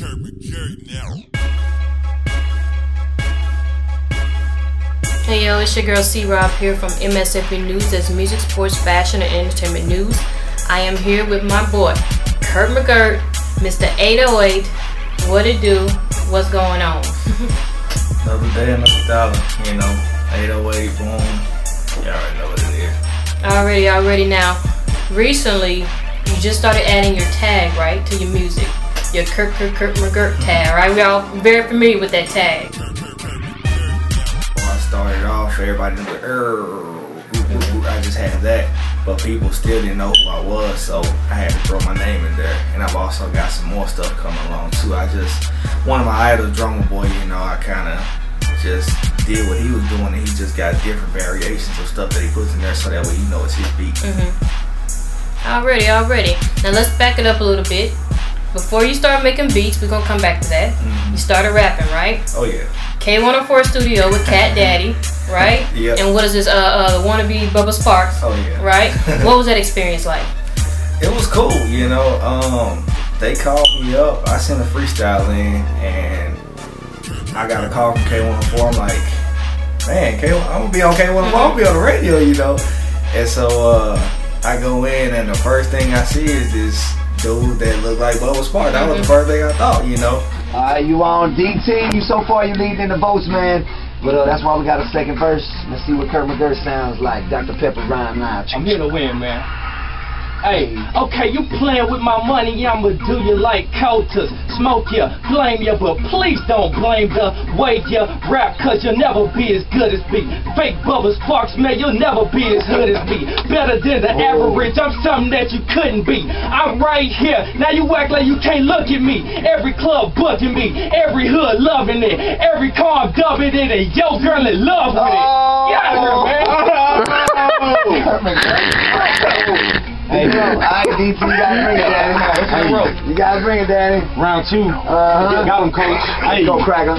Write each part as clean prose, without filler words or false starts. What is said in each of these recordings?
Curt McGurt now. Hey yo, it's your girl C-Rob here from MSFB News. That's music, sports, fashion, and entertainment news. I am here with my boy, Curt McGurt, Mr. 808. What it do? What's going on? Another day, another dollar. You know, 808, boom. You already know what it is. Already now. Recently, you just started adding your tag, right, to your music. Your Curt McGurt tag, right? We all very familiar with that tag. When I started off, everybody knew I just had that. But people still didn't know who I was, so I had to throw my name in there. And I've also got some more stuff coming along too. One of my idols, Drummer Boy, you know, I kind of just did what he was doing, and he just got different variations of stuff that he puts in there, so that way you know it's his beat. Already. Now let's back it up a little bit. Before you start making beats, we're gonna come back to that. You started rapping, right? Oh yeah. K104 Studio with Cat Daddy, right? Yep. And what is this? Wannabe Bubba Sparks. Oh yeah. Right? What was that experience like? It was cool, you know. They called me up. I sent a freestyle in, and I got a call from K104. I'm like, man, I'm gonna be on K104. I'm gonna be on the radio, you know. And so I go in, and the first thing I see is this dude that looked like Bubba Sparks. That was the first thing I thought, you know. You on DT? You so far you leading in the votes, man. But that's why we got a second verse. Let's see what Curt McGurt sounds like. Dr. Pepper rhyme live. I'm here to win, man. Hey, okay, you playing with my money, I'ma do you like Coaters. Smoke ya, blame ya, but please don't blame the way ya rap, cause you'll never be as good as me. Fake Bubba Sparks, man, you'll never be as hood as me. Better than the average, I'm something that you couldn't be. I'm right here, now you act like you can't look at me. Every club booking me, every hood loving it, every car I'm dubbing it, and yo girl in love with it. Yeah, man. Curt McGurt. Hey, bro, DT, you gotta bring it, Daddy. You gotta bring it, Daddy. Round two. Got him, coach. Hey, go crack him.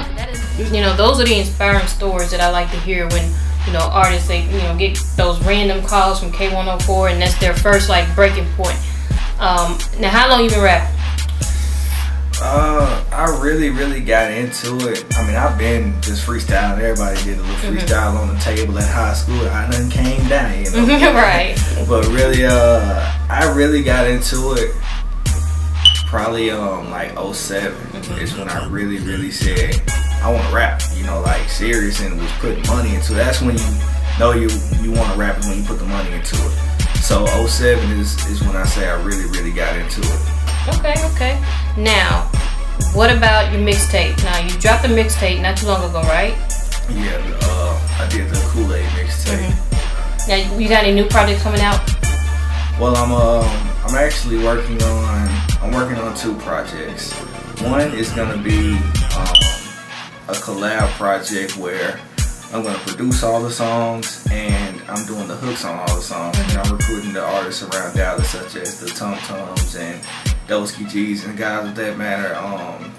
You know, those are the inspiring stories that I like to hear when, you know, artists, they, you know, get those random calls from K104 and that's their first, like, breaking point. Now, how long you been rapping? I really got into it. I mean, I've been just freestyling. Everybody did a little freestyle on the table at high school. Nothing came down, you know. Right. But really, I really got into it probably like 07 is when I really said I want to rap. You know, like serious, and was putting money into it. That's when you know you want to rap, is when you put the money into it. So 07 is when I say I really got into it. Okay. Now, what about your mixtape? Now, you dropped a mixtape not too long ago, right? Yeah, I did the Kool-Aid mixtape. Now, you got any new projects coming out? Well, I'm actually working on two projects. One is gonna be a collab project where I'm gonna produce all the songs and I'm doing the hooks on all the songs. And I'm recruiting the artists around Dallas, such as the Tum Tums and Dosky G's and guys of that matter,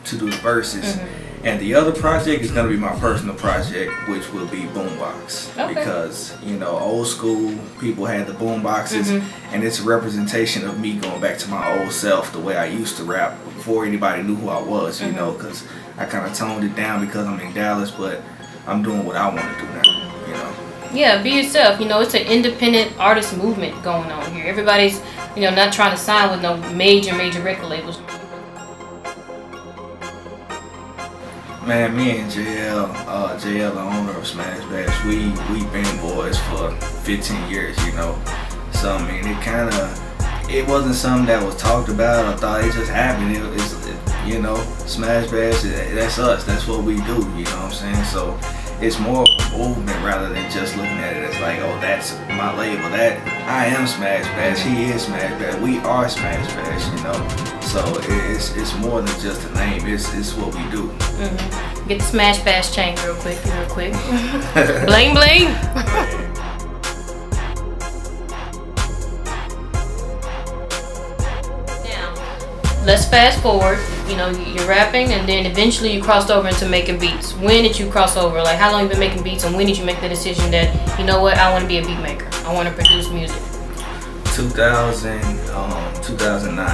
to do the verses. And the other project is gonna be my personal project, which will be boombox. Because, you know, old school people had the boomboxes, and it's a representation of me going back to my old self, the way I used to rap before anybody knew who I was, you know, because I kind of toned it down because I'm in Dallas, but I'm doing what I want to do now, you know. Yeah, be yourself. You know, it's an independent artist movement going on here. Everybody's, you know, not trying to sign with no major record labels. Man, me and JL, the owner of Smash Bash, we been boys for 15 years, you know. So I mean, it wasn't something that was talked about. I thought it just happened. You know, Smash Bash, that's us. That's what we do. You know what I'm saying? So it's more of a movement rather than just looking at it as like, oh, that's my label. That I am Smash Bash. He is Smash Bash. We are Smash Bash. You know. So it's more than just a name. It's what we do. Get the Smash Bash chain real quick. Bling bling. Let's fast forward. You know, you're rapping, and then eventually you crossed over into making beats. When did you cross over? Like, how long you been making beats, and when did you make the decision that, you know what, I want to be a beat maker. I want to produce music. 2009.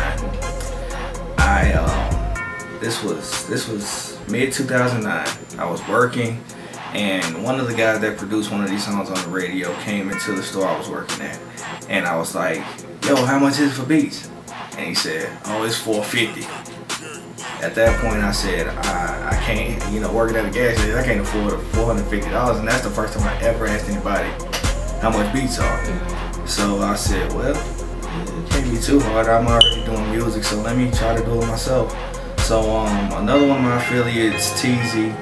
this was mid 2009. I was working, and one of the guys that produced one of these songs on the radio came into the store I was working at, and I was like, "Yo, how much is it for beats?" And he said, "Oh, it's $450." At that point, I said, I can't, you know, working at a gas station, I can't afford $450, and that's the first time I ever asked anybody how much beats are. So I said, well, it can't be too hard. I'm already doing music, so let me try to do it myself. So another one of my affiliates, TZ,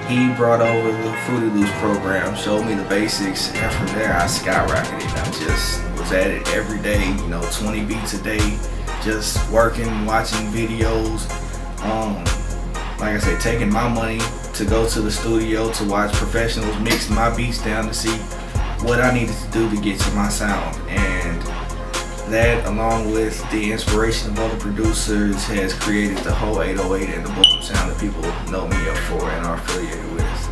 he brought over the Fruity Loops program, showed me the basics, and from there I skyrocketed. I just was at it every day, you know, 20 beats a day, just working, watching videos. Like I said, taking my money to go to the studio to watch professionals mix my beats down to see what I needed to do to get to my sound. And that, along with the inspiration of other producers, has created the whole 808 and the boom sound that people know me up for and are affiliated with.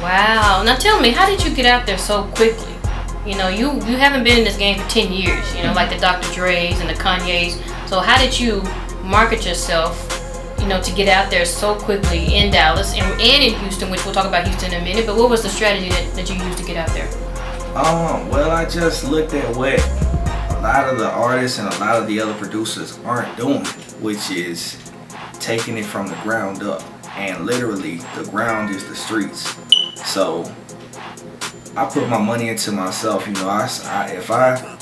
Wow. Now tell me, how did you get out there so quickly? You know, you haven't been in this game for 10 years, you know, like the Dr. Dre's and the Kanye's. So how did you market yourself, you know, to get out there so quickly in Dallas and in Houston, which we'll talk about Houston in a minute, but what was the strategy that you used to get out there? Well, I just looked at what a lot of the artists and a lot of the other producers aren't doing, which is taking it from the ground up. And literally, the ground is the streets. So I put my money into myself. You know, if I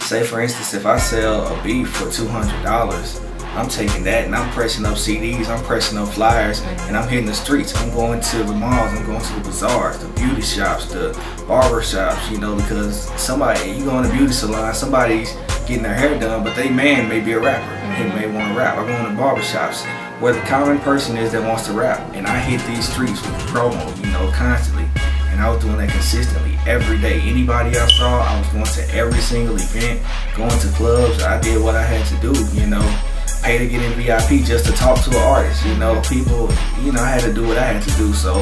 say, for instance, if I sell a beat for $200, I'm taking that and I'm pressing up CDs, I'm pressing up flyers, and I'm hitting the streets. I'm going to the malls, I'm going to the bazaars, the beauty shops, the barber shops, you know, because you go in a beauty salon, somebody's getting their hair done, but they man may be a rapper. He may want to rap. I go in the barber shops where the common person is that wants to rap, and I hit these streets with promo, you know, constantly. And I was doing that consistently every day. Anybody I saw, I was going to every single event, going to clubs. I did what I had to do, you know. Pay to get in VIP just to talk to an artist, you know. People, you know, I had to do what I had to do. So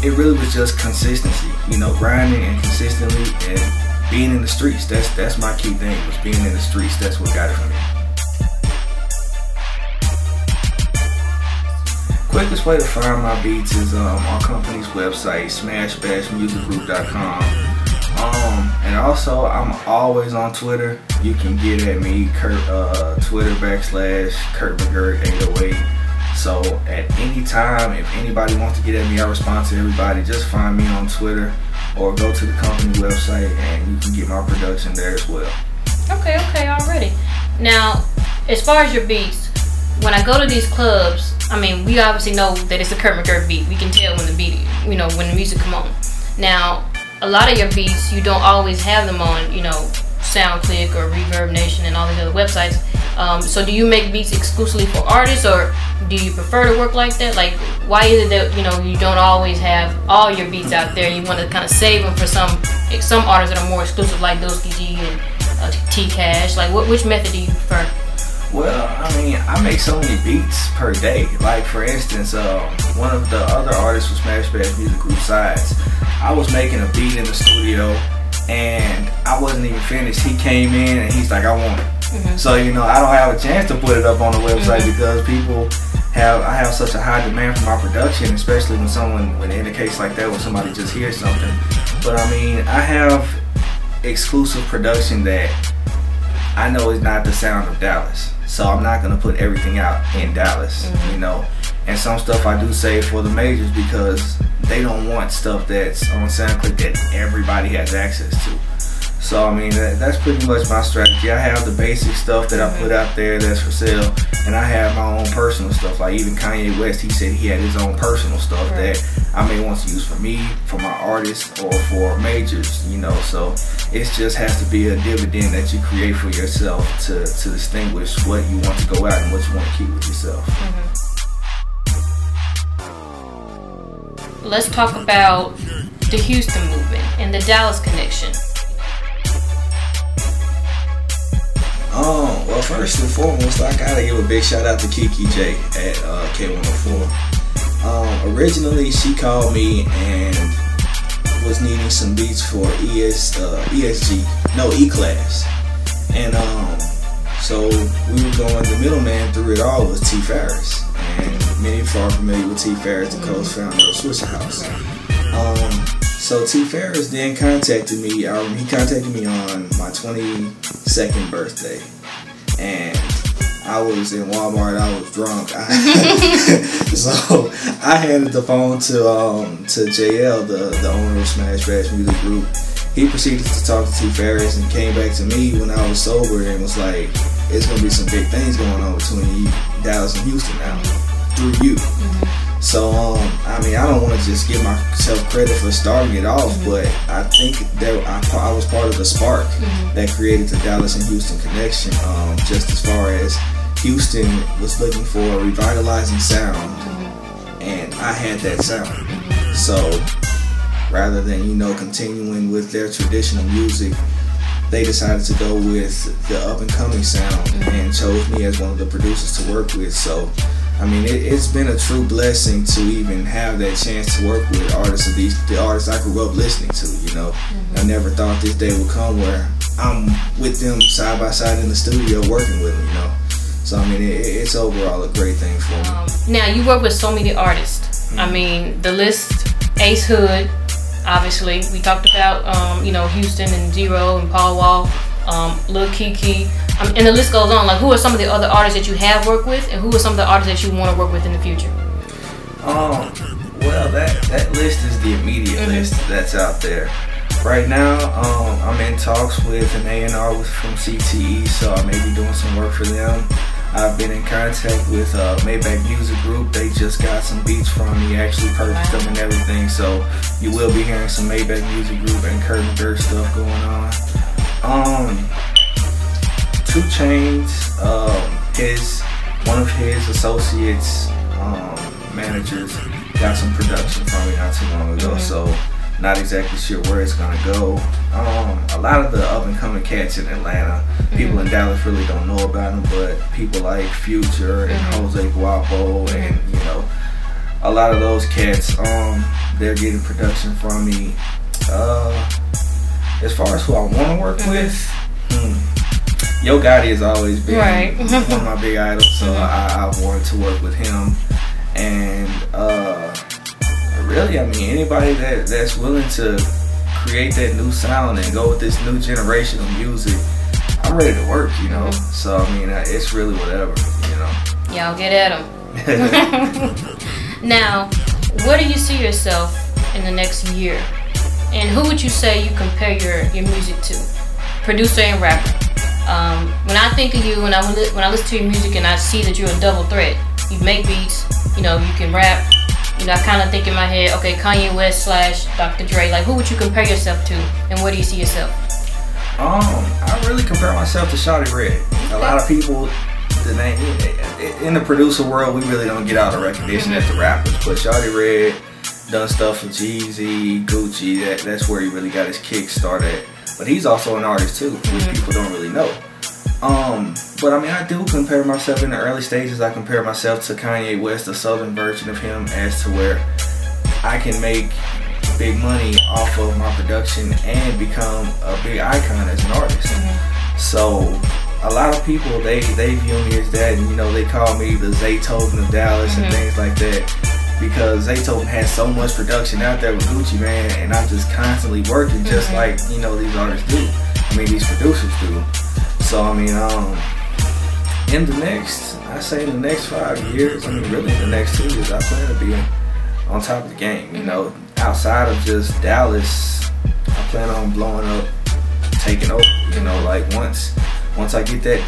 it really was just consistency, you know, grinding and consistently and being in the streets. That's my key thing, was being in the streets. That's what got it for me. Quickest way to find my beats is our company's website, smashbashmusicgroup.com. And also, I'm always on Twitter. You can get at me, Twitter /Curt McGurt 808. So at any time, if anybody wants to get at me, I respond to everybody. Just find me on Twitter or go to the company website and you can get my production there as well. Okay, already. Now, as far as your beats, when I go to these clubs, I mean, we obviously know that it's a Curt McGurt beat. We can tell when the beat, you know, when the music come on. Now, a lot of your beats, you don't always have them on, you know, SoundClick or Reverb Nation and all these other websites. So do you make beats exclusively for artists, or do you prefer to work like that? Like, why is it that, you know, you don't always have all your beats out there? You want to kind of save them for some artists that are more exclusive, like Doski G and T-Cash. Like, which method do you prefer? Well, I mean, I make so many beats per day. Like, for instance, one of the other artists was Smash Bash Music Group Sides. I was making a beat in the studio and I wasn't even finished. He came in and he's like, I want it. So, you know, I don't have a chance to put it up on the website because I have such a high demand for my production, especially when in a case like that, when somebody just hears something. But I mean, I have exclusive production that I know is not the sound of Dallas. So I'm not gonna put everything out in Dallas, you know. And some stuff I do save for the majors because they don't want stuff that's on SoundClick that everybody has access to. So I mean, that's pretty much my strategy. I have the basic stuff that I put out there that's for sale, and I have my own personal stuff. Like even Kanye West, he said he had his own personal stuff that I may want to use for me, for my artists, or for majors, you know. So it just has to be a dividend that you create for yourself to distinguish what you want to go out and what you want to keep with yourself. Let's talk about the Houston movement and the Dallas connection. Well, first and foremost, I gotta give a big shout out to Kiki J at K104. Originally, she called me and was needing some beats for E-Class, and so we were going. The middleman through it all was T. Ferris, and many are familiar with T. Ferris, the co-founder of Swisher House. So T. Ferris then contacted me. He contacted me on my 22nd birthday, and I was in Walmart. I was drunk. So I handed the phone to JL, the owner of Smash Bash Music Group. He proceeded to talk to T. Ferris and came back to me when I was sober and was like, "It's gonna be some big things going on between Dallas and Houston now through you." So I mean, I don't want to just give myself credit for starting it off, but I think that I was part of the spark that created the Dallas and Houston connection. Just as far as Houston was looking for a revitalizing sound, and I had that sound. So rather than, you know, continuing with their traditional music, they decided to go with the up and coming sound and chose me as one of the producers to work with. So I mean, it's been a true blessing to even have that chance to work with artists of the artists I grew up listening to, you know. I never thought this day would come where I'm with them side by side in the studio working with them, you know. So I mean, it's overall a great thing for me. Now, you work with so many artists. I mean, the list, Ace Hood, obviously. We talked about, you know, Houston and Zero and Paul Wall, Lil Kiki. And the list goes on. Like, who are some of the other artists that you have worked with, and who are some of the artists that you want to work with in the future? Well, that list is the immediate list that's out there. Right now, I'm in talks with an A&R from CTE, so I may be doing some work for them. I've been in contact with Maybach Music Group. They just got some beats from me, actually purchased them and everything. So you will be hearing some Maybach Music Group and Curt McGurt stuff going on. 2 Chainz, one of his associates, managers, got some production from me not too long ago, so not exactly sure where it's gonna go. A lot of the up and coming cats in Atlanta, people in Dallas really don't know about them, but people like Future and Jose Guapo and, you know, a lot of those cats, they're getting production from me. As far as who I want to work with, Yo Gotti has always been one of my big idols, so I wanted to work with him. And really, I mean, anybody that's willing to create that new sound and go with this new generation of music, I'm ready to work, you know. So I mean, it's really whatever, you know. Y'all get at them. Now, where do you see yourself in the next year? And who would you say you compare your music to? Producer and rapper. When I think of you, when I listen to your music and I see that you're a double threat, you make beats, you know, you can rap, you know, I kind of think in my head, okay, Kanye West / Dr. Dre, like, who would you compare yourself to, and where do you see yourself? I really compare myself to Shawty Redd. A lot of people, in the producer world, we really don't get out of recognition as the rappers, but Shawty Redd done stuff for Jeezy, Gucci, that's where he really got his kick started. But he's also an artist too, which people don't really know. But I mean, I do compare myself in the early stages. I compare myself to Kanye West, the southern version of him, as to where I can make big money off of my production and become a big icon as an artist. So a lot of people, they view me as that, and, you know, they call me the Zaytoven of Dallas and things like that. Because Zaytoven has so much production out there with Gucci Mane, and I'm just constantly working just like, you know, these artists do. I mean, these producers do. So, I mean, in the next 5 years, I mean, really in the next 2 years, I plan to be on top of the game, you know. Outside of just Dallas, I plan on blowing up, taking over, you know, like once I get that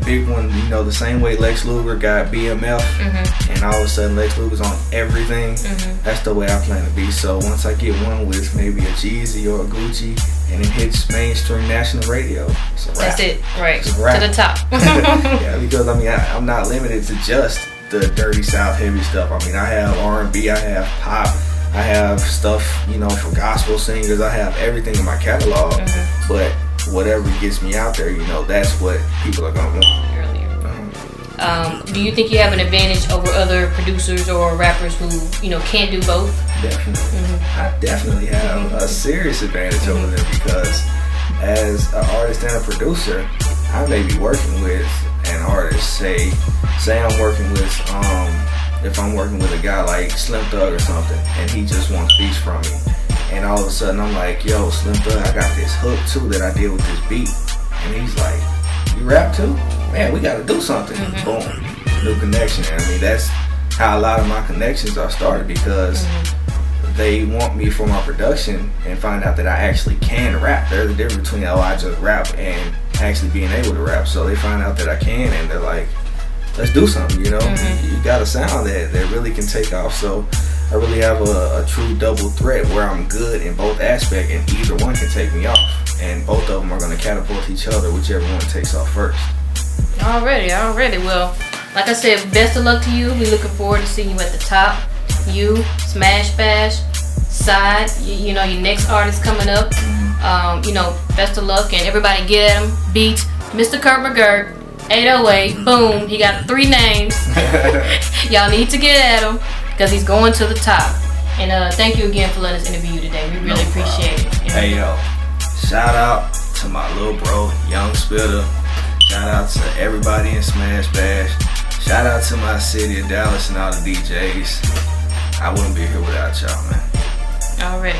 big one, you know, the same way Lex Luger got BMF, and all of a sudden Lex Luger's on everything. That's the way I plan to be. So once I get one with maybe a Jeezy or a Gucci, and it hits mainstream national radio, it's a wrap. That's it, right? It's a wrap. To the top. Yeah, because I mean, I'm not limited to just the dirty South heavy stuff. I mean, I have R&B, I have pop, I have stuff, you know, for gospel singers. I have everything in my catalog, but whatever gets me out there, you know, that's what people are gonna want. Do you think you have an advantage over other producers or rappers who, you know, can't do both? Definitely. I definitely have a serious advantage over them, because as an artist and a producer, I may be working with an artist, say say I'm working with if I'm working with a guy like Slim Thug or something, and he just wants beats from me, and all of a sudden I'm like, yo, Slim Thug, I got this hook too that I did with this beat, and he's like, you rap too? Man, we gotta do something. Boom, new connection. I mean, that's how a lot of my connections are started, because they want me for my production and find out that I actually can rap. There's a difference between, oh, I just rap and actually being able to rap. So they find out that I can, and they're like, let's do something, you know? You got a sound that really can take off. So I really have a true double threat where I'm good in both aspects, and either one can take me off. And both of them are going to catapult each other, whichever one takes off first. Already. Well, like I said, best of luck to you. We're looking forward to seeing you at the top. You, Smash Bash, Side, you know, your next artist coming up. You know, best of luck, and everybody get at him. Beat Mr. Curt McGurt, 808, boom, he got 3 names. Y'all need to get at him, because he's going to the top. And thank you again for letting us interview you today. We really appreciate it. Hey, yo, shout out to my little bro, Young Spitter. Shout out to everybody in Smash Bash. Shout out to my city of Dallas and all the DJs. I wouldn't be here without y'all, man. Already.